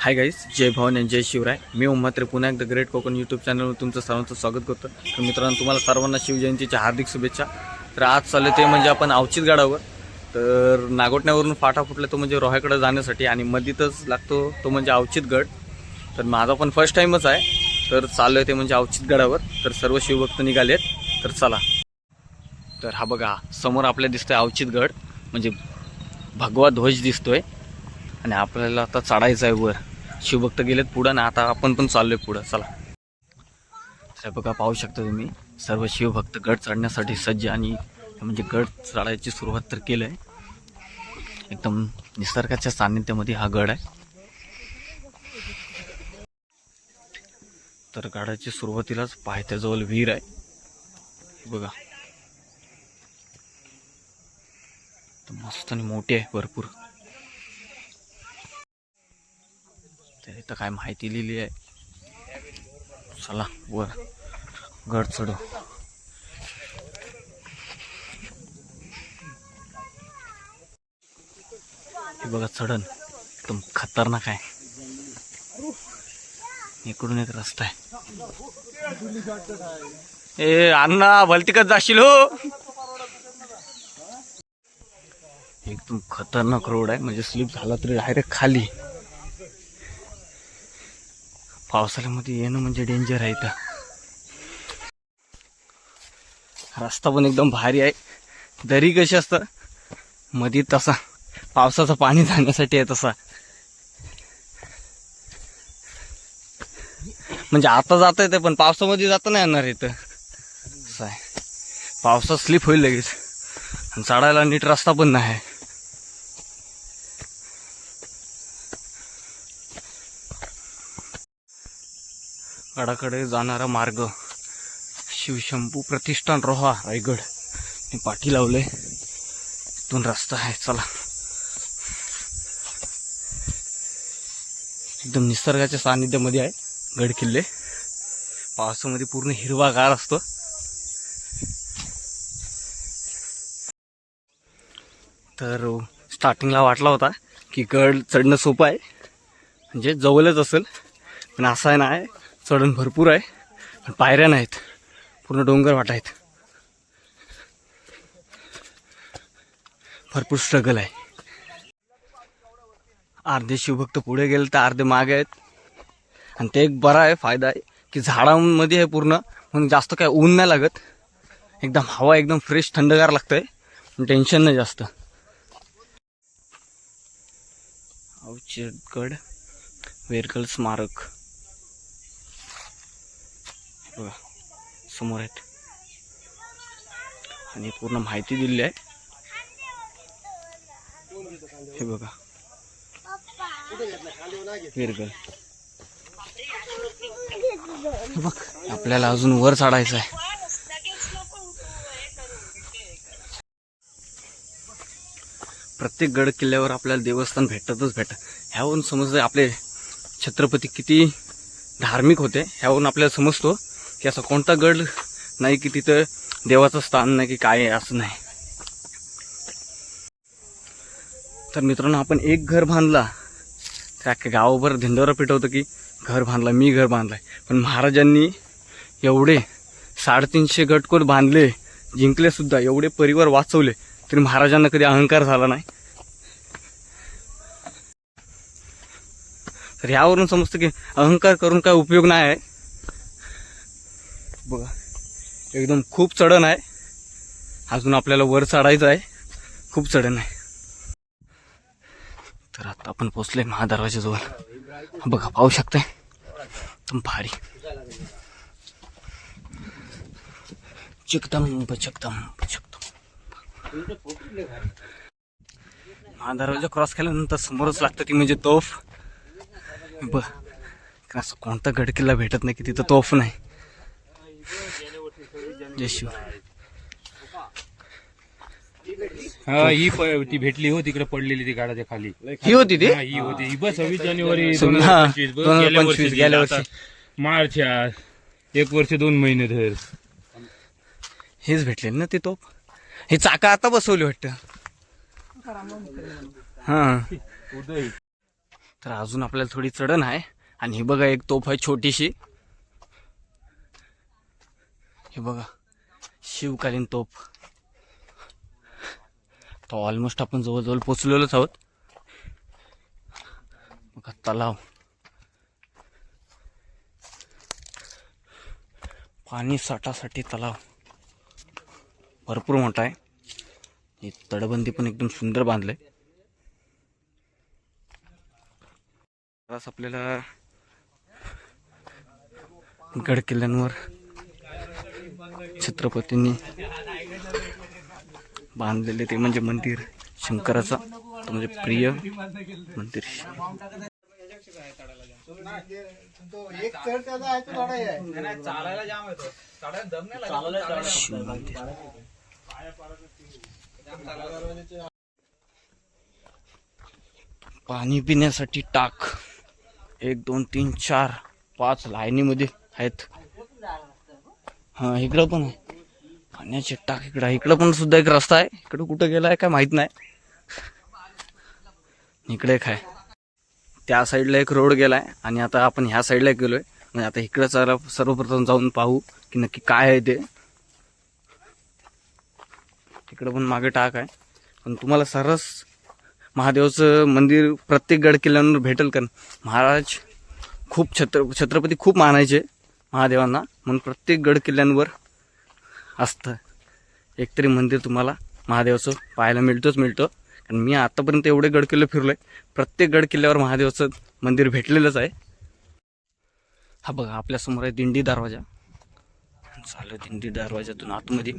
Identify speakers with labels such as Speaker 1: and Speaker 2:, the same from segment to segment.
Speaker 1: Hi guys, जय भवानी आणि जय शिवराय. मी उम्मात्रे पुन्हा एकदा ग्रेट कोकण यूट्यूब चॅनलवर तुमचं सर्वांचं स्वागत करतो. तर मित्रांनो, तुम्हाला सर्वांना शिवजयंतीच्या हार्दिक शुभेच्छा. तर आज चालले ते म्हणजे आपण अवचित गडावर. तर नागोठण्यावरून फाटा फुटला तो म्हणजे रोह्याकडे जाण्यासाठी आणि मधीतच लागतो तो म्हणजे अवचित गड. तर माझा पण फर्स्ट टाईमच आहे. तर चाललोय ते म्हणजे अवचित गडावर. तर सर्व शिवभक्त निघालेत. तर चला. तर हा बघा, समोर आपल्याला दिसतोय अवचित गड, म्हणजे भगवा ध्वज दिसतोय आणि आपल्याला आता चढायचं आहे वर. शिवभक्त गेलेत पुढं ना, आता आपण पण चाललोय पुढं. चला. तर बघा, पाहू शकता तुम्ही सर्व शिवभक्त गड चढण्यासाठी सज्ज आणि म्हणजे गड चढायची सुरुवात तर केलंय. एकदम निसर्गाच्या सान्निध्यामध्ये हा गड आहे. तर गडाच्या सुरुवातीलाच पायथ्याजवळ विहीर आहे. बघा, मस्त आणि मोठी आहे भरपूर. तर इथं काय माहिती लिहिली आहे. चला वर गड चढू. हे बघा, चढण एकदम खतरनाक आहे. इकडून एक रस्ता आहे. ए अण्णा, भलतिकच जाशील हो. एकदम खतरनाक रोड आहे, म्हणजे स्लिप झाला तरी डायरेक्ट खाली. पावसाळ्यामध्ये येणं म्हणजे डेंजर आहे. इथं रस्ता पण एकदम भारी आहे. दरी कशी असतं मध्ये, तसा पावसाचं पाणी जाण्यासाठी आहे तसा. म्हणजे आता जाता येते पण पावसामध्ये जाता नाही येणार. इथं असं आहे, पावसात स्लिप होईल लगेच आणि चढायला नीट रस्ता पण नाही. गडाकडे जाणारा मार्ग शिवशंभू प्रतिष्ठान रोहा रायगड मी पाठी लावले. इथून रस्ता आहे. चला. एकदम निसर्गाच्या सानिध्यामध्ये आहे गड किल्ले. पावसामध्ये पूर्ण हिरवागार असतो. तर स्टार्टिंगला वाटला होता की गड चढणं सोपं आहे, म्हणजे जवळच असेल, पण असं आहे नाही. चढण भरपूर आहे पण पायऱ्या नाहीत, पूर्ण डोंगर वाट आहेत. भरपूर स्ट्रगल आहे. अर्धे शिवभक्त पुढे गेले तर अर्धे मागे आहेत. आणि ते एक बरा आहे, फायदा आहे की झाडांमध्ये आहे पूर्ण, म्हणून जास्त काय ऊन नाही लागत. एकदम हवा एकदम फ्रेश थंडगार लागतंय, टेन्शन नाही जास्त. अवचितगड वेरगल स्मारक बघा समोर आहेत आणि पूर्ण माहिती दिली आहे. हे बघा, वेरगल. बघ, आपल्याला अजून वर चढायचं आहे. प्रत्येक गड किल्ल्यावर आपल्याला देवस्थान भेटत. ह्यावरून समजतं आपले छत्रपती किती धार्मिक होते. ह्यावरून आपल्याला समजतो की असं कोणता गड नाही की तिथं देवाचं स्थान नाही की काय आहे, असं नाही. तर मित्रांनो, आपण एक घर बांधला तर अख्ख्या गावभर धिंडोरा पिटवतं की घर बांधला, मी घर बांधलाय. पण महाराजांनी एवढे 350 गडकोट बांधले, जिंकले सुद्धा, एवढे परिवार वाचवले, तरी महाराजांना कधी अहंकार झाला नाही. तर यावरून समजतं की अहंकार करून काय उपयोग नाही आहे. बघा, एकदम खूप चढण आहे. अजून आपल्याला वर चढायचं आहे, खूप चढण आहे. तर आता आपण पोचलोय महादरवाजाजवळ. बघा, पाहू शकताय एकदम भारी. चकदम चकदम चकदम. महादरवाजा क्रॉस केल्यानंतर समोरच लागतं ती म्हणजे तोफ. बघ, असं कोणता गड किल्ला भेटत नाही की तिथं तोफ नाही. जय शिव.
Speaker 2: हा, ही ती भेटली हो तिकडे पडलेली, ती गाडाच्या खाली
Speaker 1: ही होती ती.
Speaker 2: ही होती. ही बस 26 जानेवारी
Speaker 1: 2025 गेल्या वर्षी.
Speaker 2: मार्च 1 वर्ष 2 महिने धर
Speaker 1: हेच भेटले ना ती तोफ. हे चाका आता बसवली वाटतं. हा, तर अजून आपल्याला थोडी चढण आहे. आणि ही बघा एक तोफ आहे छोटीशी, हे बघा शिवकालीन तोफ. तर ऑलमोस्ट आपण जवळजवळ पोचलेलोच आहोत. बघा तलाव, पाणी साठासाठी तलाव भरपूर मोठा आहे. ही तटबंदी पण एकदम सुंदर बांधलंय. आपल्याला गड किल्ल्यांवर छत्रपतींनी बांधलेले ते म्हणजे मंदिर शंकराचा, तो म्हणजे प्रिय मंदिर. शिव मंदिर. पाणी पिण्यासाठी टाक 1 2 3 4 5 लाईनीमध्ये आहेत. हा इकडं पण आहे पाण्याचे टाक. इकडं पण सुद्धा एक रस्ता आहे. इकडं कुठं गेलाय काय माहित नाही. इकडे एक आहे, त्या साईडला एक रोड गेलाय आणि आता आपण ह्या साईडला गेलोय. म्हणजे आता इकडं सर्वप्रथम जाऊन पाहू की नक्की काय आहे ते. तिकडं पण मागे टाक आहे. पण तुम्हाला सरस महादेवाचं मंदिर प्रत्येक गड किल्ल्यांवर भेटेल. कारण महाराज खूप छत्रपती खूप मानायचे महादेवांना, म्हणून प्रत्येक गड किल्ल्यांवर असतं एकतरी मंदिर तुम्हाला महादेवाचं पाहायला मिळतं. कारण मी आतापर्यंत एवढे गड किल्ले फिरलोय, प्रत्येक गड किल्ल्यावर महादेवाचं मंदिर भेटलेलंच आहे. हा बघा आपल्या समोर आहे दिंडी दरवाजा. चालू दिंडी दरवाजातून आतमध्ये.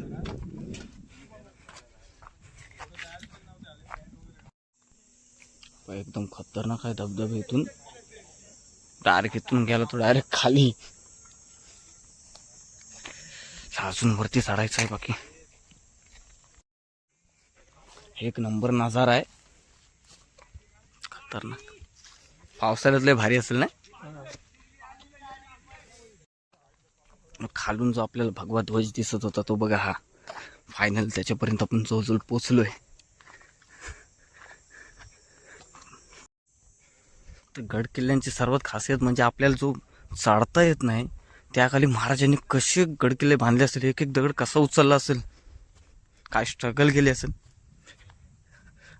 Speaker 1: एकदम खतरनाक आहे धबधबा. इथून डायरेक्ट इथून गेला तो डायरेक्ट खाली. अजून वरती चढायचं आहे बाकी. एक नंबर नजारा आहे, खतरनाक. पावसाळ्यात लय भारी असेल ना. खालून जो आपल्याला भगवा ध्वज दिसत होता तो बघा, हा फायनल त्याच्यापर्यंत आपण जवळजवळ पोचलोय. तर गड किल्ल्यांची सर्वात खासियत म्हणजे आपल्याला जो चढता येत नाही, त्याखाली महाराजांनी कसे गड किल्ले बांधले असेल, एक एक दगड कसा उचलला असेल, काय स्ट्रगल केली असेल.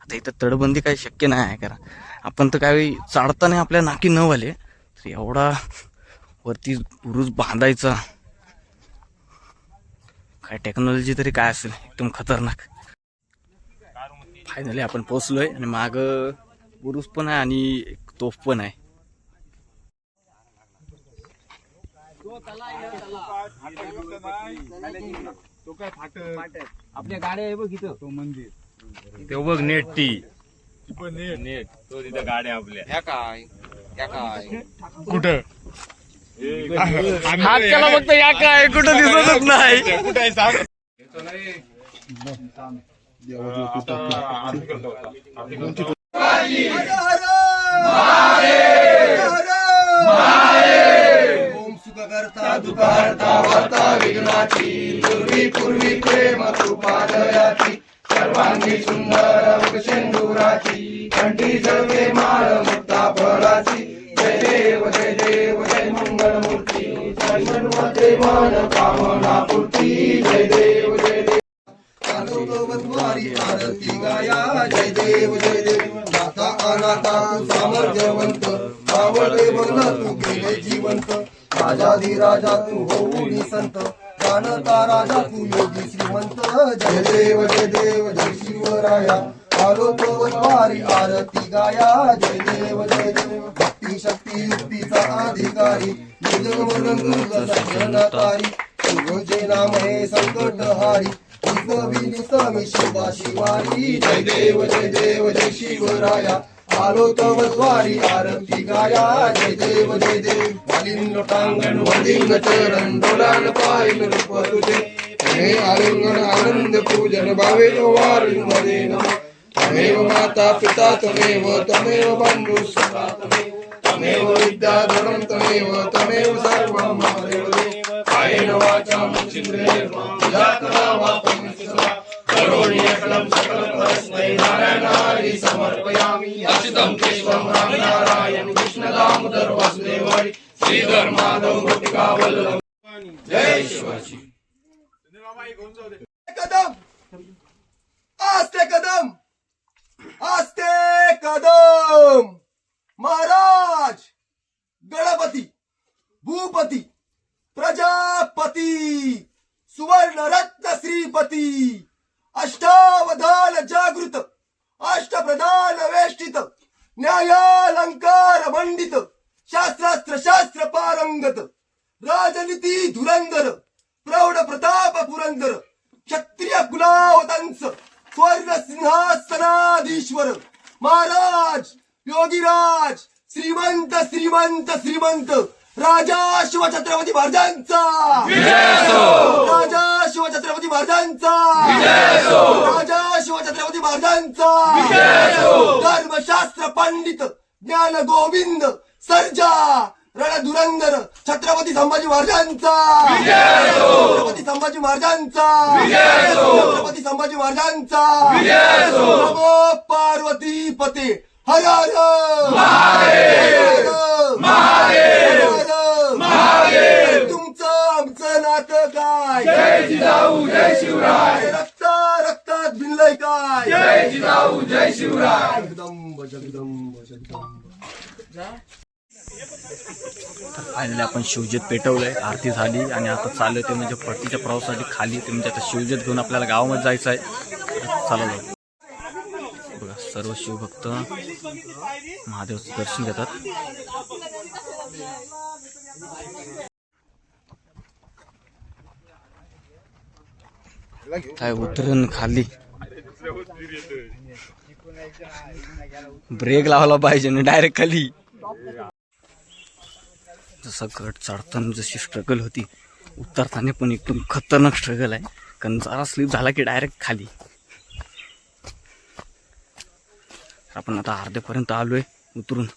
Speaker 1: आता इथं तटबंदी काही शक्य नाही आहे. करा आपण तर काही चढताना आपल्या नाकी न वाले, तर एवढा वरती बुरुज बांधायचा, काय टेक्नॉलॉजी तरी काय असेल, एकदम खतरनाक. फायनली आपण पोहोचलोय आणि माग बुरुज पण आहे आणि एक तोफ पण आहे.
Speaker 2: आपल्या गाड्या आहे बघ इथं, तो मंदिर ते बघ नेट टी नेट तो तिथं गाड्या आपल्या. ह्या काय कुठं
Speaker 1: हात केला फक्त, या काय कुठं दिसतच नाही.
Speaker 2: कुठं आहे सांग.
Speaker 3: ओम सुख करता दुःखहर्ता वार्ता विघ्नाची, पूर्वी पूर्वी प्रेम कृपादयाची, सर्वांगी सुंदर वृक्षेंदुराची, कंठी जळके माळ मुक्ता फळाची. जय देव जय देव जय मंगल मूर्ती, जन्मते मन कामना पूर्ती. जय देव जय देव वनवारी आरती गाया. जय देव नाथा अनाथा तू सामर्थ्यवंत, आवडे बघ तू गेले जिवंत. राजाधिराजा तू होऊनी संत, जाणता राजा तू योगी श्रीमंत. जय देव जय शिवराया, आलो तो वनवारी आरती गाया. जय देव भक्ती शक्ती युक्तीचा अधिकारी, सज्जनतारी. तुझे नाम हे संकटहारी, मी शिवा शिवारी. जय देव जय शिवराया, आलो तव द्वारी आरती गाया. जय देव वालीन लोटांगण वदीन चरण, डोलान पाहिल रूप तुझे. हे आलिंगन आनंद पूजन भावे वारी मध्ये नमः. तमेव माता पिता तमेव बंधु सखा तमेव विद्याधरं तमेव सर्वं महादेव. कायेन वाचा मनसेन्द्रियैर्वा करोमि सकलं सकलं परस्मै नारायणाय हरि समर्पयामि अच्युतं केशवं राम नारायण कृष्ण दामोदर वासुदेव हरि श्रीधर माधव गोपिका वल्लभ जय शिवाजी
Speaker 4: कदम आस्ते कदम आस्ते कदम महाराज गणपती भूपती प्रजापती सुवर्ण रत्न श्रीपती अष्टावधान जागृत अष्टप्रधान वेष्टित न्यायालंकार मंडित शास्त्रास्त्र शास्त्र पारंगत राजनीती धुरंधर प्रौढ प्रताप पुरंदर क्षत्रिय कुलावतंस स्वर्ण सिंहासनाधीश्वर महाराज योगीराज श्रीमंत श्रीमंत श्रीमंत राजा शिवछत्रपती महाराजांचा राजा शिवछत्रपती महाराजांचा राजा शिवछत्रपती महाराजांचा धर्मशास्त्र पंडित ज्ञान गोविंद सर्जा रणधुरंधर छत्रपती संभाजी महाराजांचा छत्रपती संभाजी महाराजांचा छत्रपती संभाजी महाराजांचा नमो पार्वती पते हर हर तुमचं आमचं नातं काय
Speaker 3: जय जिजाऊ जय शिवराय
Speaker 4: रक्तात भिनलंय काय
Speaker 3: जय जिजाऊ जय शिवराय
Speaker 4: जगदंब जगदंब जगदंब
Speaker 1: फायनली आपण शिवजेत पेटवलंय, आरती झाली आणि आता चालू ते म्हणजे परतीच्या प्रवासासाठी खाली ते म्हणजे आता शिवजेत घेऊन आपल्याला गावामध्ये जायचं आहे. चालवलं बघा सर्व शिवभक्त महादेवाचं दर्शन घेतात. काय उतरण खाली ब्रेक लावला पाहिजे ना डायरेक्ट खाली. जसं गट चढताना जशी स्ट्रगल होती उतरताना पण एकदम खतरनाक स्ट्रगल आहे, कारण जरा स्लिप झाला की डायरेक्ट खाली. आपण आता अर्ध्यापर्यंत आलोय उतरून,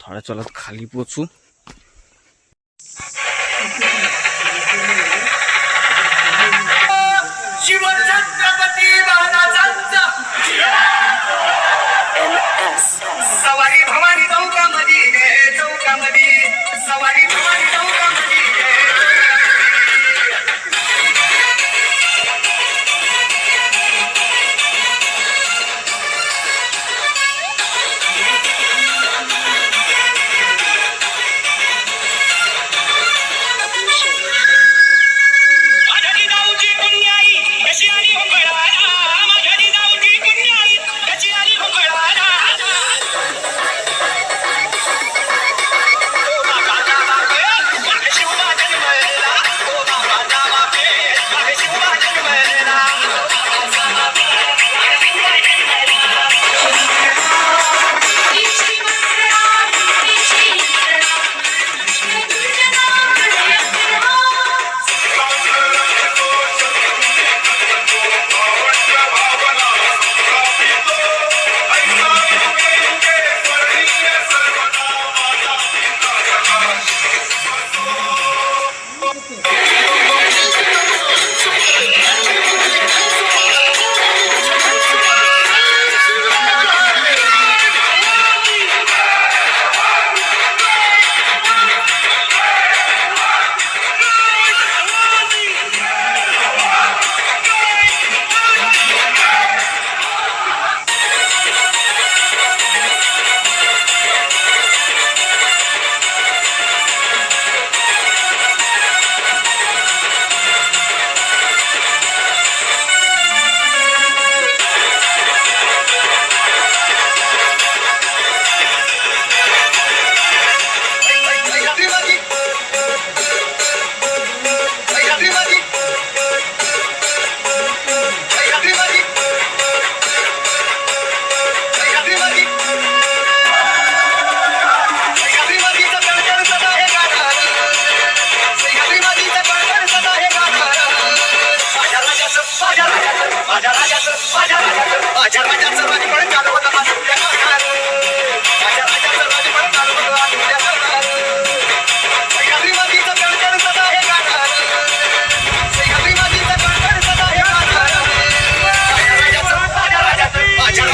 Speaker 1: थोड्या चलात खाली पोचू.
Speaker 5: शिवछत्रपती महाराजांचा सवारी भवानी चौकामध्ये सवारी भवानी चौकामध्ये माझ्या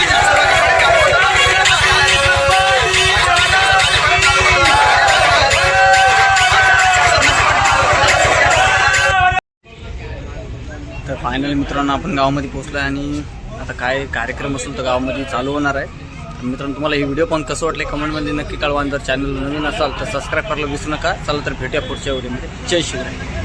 Speaker 1: तर फायनली मित्रांनो आपण गावामध्ये पोहोचलो आहे आणि आता काय कार्यक्रम असेल तर गावामध्ये चालू होणार आहे. मित्रांनो तुम्हाला हे व्हिडिओ पण कसं वाटले कमेंटमध्ये नक्की कळवा. जर चॅनल नवीन असाल तर सबस्क्राईब करायला विसरू नका. चला तर भेटूया पुढच्या व्हिडिओमध्ये. जय शिवराय.